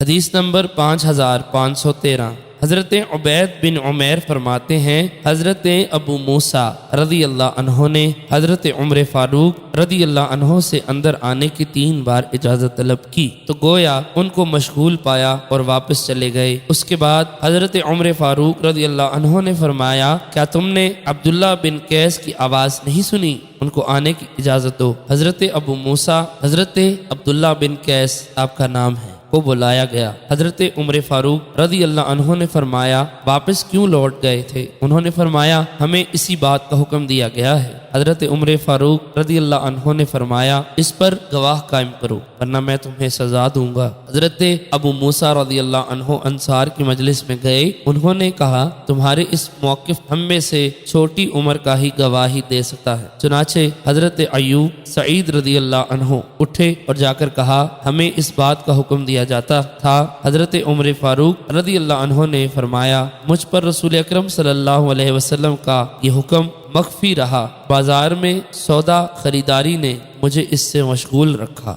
حدیث نمبر 5513۔ حضرت عبید بن عمیر فرماتے ہیں حضرت ابو موسیٰ رضی اللہ عنہ نے حضرت عمر فاروق رضی اللہ عنہ سے اندر آنے کی 3 بار اجازت طلب کی تو گویا ان کو مشغول پایا اور واپس چلے گئے۔ اس کے بعد حضرت عمر فاروق رضی اللہ عنہ نے فرمایا کیا تم نے عبداللہ بن قیس کی آواز نہیں سنی؟ ان کو آنے کی اجازت دو۔ حضرت ابو موسیٰ حضرت عبداللہ بن قیس آپ کا نام ہے کو بلایا گیا۔ حضرت عمر فاروق رضی اللہ عنہ نے فرمایا واپس کیوں لوٹ گئے تھے؟ انہوں نے فرمایا ہمیں اسی بات کا حکم دیا گیا ہے۔ حضرت عمر فاروق رضی اللہ عنہ نے فرمایا اس پر گواہ قائم کرو ورنہ میں تمہیں سزا دوں گا۔ حضرت ابو موسیٰ رضی اللہ عنہ انصار کی مجلس میں گئے، انہوں نے کہا تمہارے اس موقف ہم میں سے چھوٹی عمر کا ہی گواہی دے سکتا ہے۔ چنانچہ حضرت ایوب سعید رضی اللہ عنہ اٹھے اور جا کر کہا ہمیں اس بات کا حکم دیا جاتا تھا۔ حضرت عمر فاروق رضی اللہ عنہ نے فرمایا مجھ پر رسول اکرم صلی اللہ علیہ وسلم کا یہ حکم مخفی رہا، بازار میں سودا خریداری نے مجھے اس سے مشغول رکھا۔